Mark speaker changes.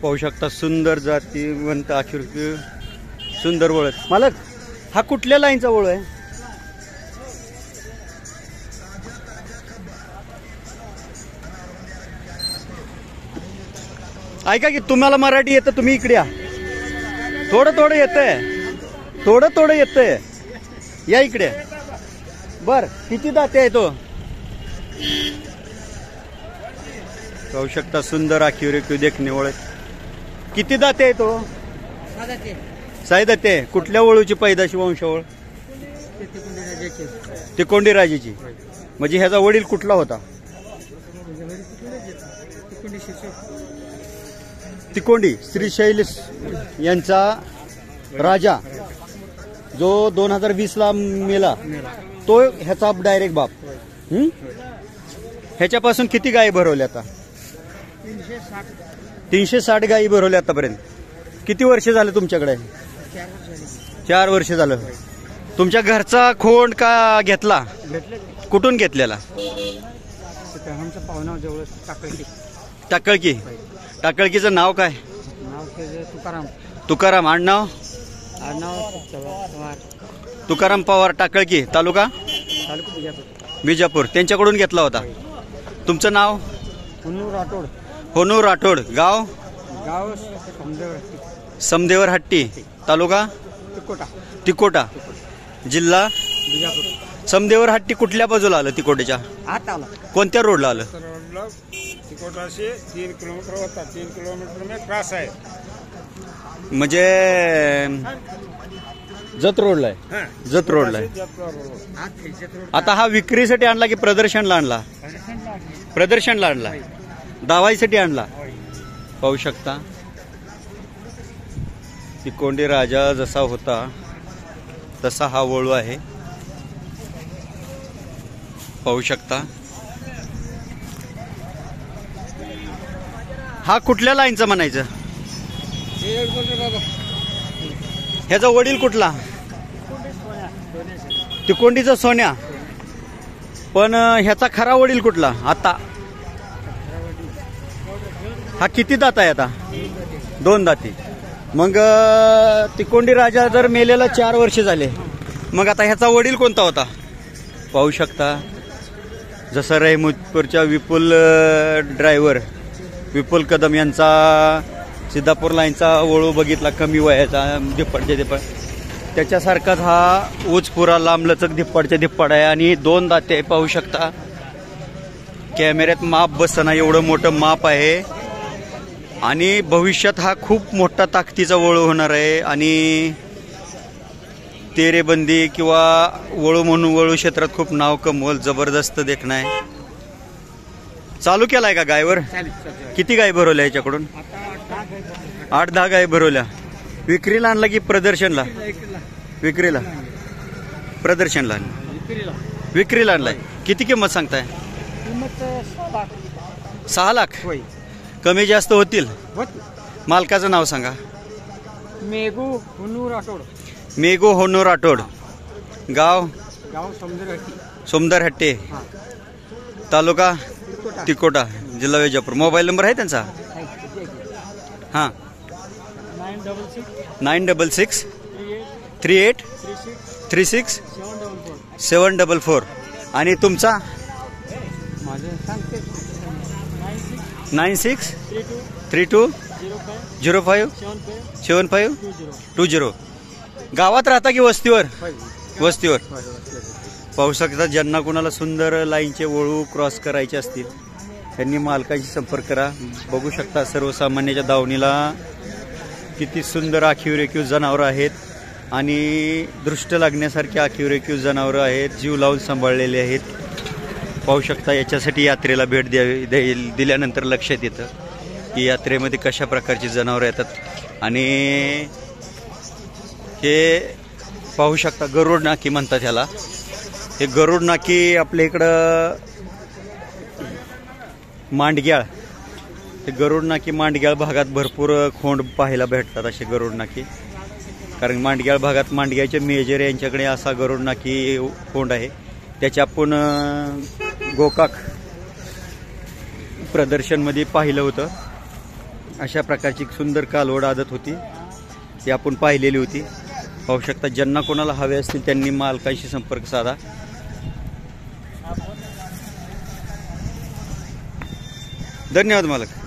Speaker 1: पाहू शकता सुंदर जातीवंत आखीर सुंदर वळ. मालक हा कुठल्या लाईनचा वळ आहे? ऐका की तुम्हाला मराठी येतं, तुम्ही इकडे या. थोडं थोडं येतंय, थोडं थोडं येतंय, या इकडे. बर किती दाते आहे तो? पाहू शकता सुंदर आखीव रेखीव देखणे वळ. किती दाते आहे तो? 6 दाते. कुठल्या वळूची पैदाशी वंशावळ? तिकोंडी राजाची. म्हणजे ह्याचा वडील कुठला होता? तिकोंडी श्रीशैल यांचा राजा जो 2020 ला मेला, तो ह्याचा डायरेक्ट बाप. ह्याच्यापासून किती गायी भरवल्या आता? 360 गायी भरवल्या आतापर्यंत. किती वर्ष झालं तुमच्याकडे? 4 वर्ष झालं. तुमच्या घरचा खोंड का घेतला? कुठून घेतलेला? टाकळकी. टाकळकीचं नाव काय? तुकाराम. आडनाव? तुकाराम पवार. टाकळकी तालुका विजापूर. त्यांच्याकडून घेतला होता. तुमचं नाव? होनू राठोड. गाव? समदेवर हट्टी. तालुका तिकोटा. जिल्हा समदेवर हट्टी. कुठल्या बाजूला आलं तिकोटेच्या? कोणत्या रोडला आलं?
Speaker 2: तिकोटा से 3 किलोमीटर होता. 3 किलोमीटर में क्रॉस आहे.
Speaker 1: म्हणजे जत रोडला आहे. जत रोडला आहे. आता हा विक्रीसाठी आणला की प्रदर्शनला आणला? प्रदर्शनला आणला. दावाईसाठी आणला. पाहू शकता तिकोंडी राजा जसा होता तसा हा वळू आहे. पाहू शकता. हा कुठल्या लाईनचा म्हणायचं? ह्याचा वडील कुठला? तिकोंडीचा सोन्या. पण ह्याचा खरा वडील कुठला? आता हा किती दात आहे आता? 2 दाती. मग तिकोंडी राजा जर मेलेला 4 वर्ष झाले, मग आता ह्याचा वडील कोणता होता? पाहू शकता. जसं रहमतपूरच्या विपुल ड्रायव्हर विपुल कदम यांचा सिद्धापूर लाईनचा वळू बघितला, कमी वयाचा धिप्पाडच्या धिप्पाड, त्याच्यासारखाच हा ऊच पुरा लांबलचक धिप्पाडच्या धिप्पाड आहे. आणि 2 दाते पाहू शकता. कॅमेऱ्यात माप बसताना एवढं मोठं माप आहे. आणि भविष्यात हा खूप मोठा ताकदीचा वळू होणार आहे. आणि तेरेबंदी किंवा वळू म्हणून वळू क्षेत्रात खूप नाव कमवल. जबरदस्त देखणं आहे. चालू केलाय का गायवर? किती गाय भरवल्या याच्याकडून? 8-10 गाय भरवल्या. विक्रीला आणला की प्रदर्शनला? विक्रीला. प्रदर्शनला. विक्रीला आणलाय. किती किंमत सांगताय? 6 लाख. कमी जास्त होतील. मालकाचं नाव सांगा.
Speaker 2: मेघू
Speaker 1: होनू राठोड. गाव? सोमदरहट्टी. तालुका तिकोटा. जिल्हा विजापूर. मोबाईल नंबर आहे त्यांचा? हां 966 38 36 744. आणि तुमचा? 96 32 05 75 20. गावात राहता की वस्तीवर? वस्तीवर. पाहू शकता. ज्यांना कोणाला सुंदर लाईनचे वळू क्रॉस करायचे असतील त्यांनी मालकाशी संपर्क करा. बघू शकता सर्वसामान्याच्या दावणीला किती सुंदर आखीव रेखीव जनावरं आहेत. आणि दृष्ट लागण्यासारखी आखीव रेखीव जनावरं आहेत. जीव लावून सांभाळलेले आहेत. पाहू शकता. याच्यासाठी यात्रेला भेट दिल्यानंतर लक्षात येतं की यात्रेमध्ये कशा प्रकारची जनावरं येतात. आणि हे पाहू शकता गरुड नाकी म्हणतात ह्याला. हे गरुड नाकी आपल्या इकडं मांडग्याळ. हे गरुड नाकी मांडग्याळ भागात भरपूर खोंड पाहायला भेटतात असे गरुड नाकी. कारण मांडग्याळ भागात मांडग्याचे मेजर यांच्याकडे असा गरुड नाकी खोंड आहे. त्याच्या आपण गोकाक प्रदर्शनमध्ये पाहिलं होतं. अशा प्रकारची एक सुंदर कालवड आदत होती, ती आपण पाहिलेली होती. पाहू शकता. ज्यांना कोणाला हवे असतील त्यांनी मालकाशी संपर्क साधा. धन्यवाद मालक.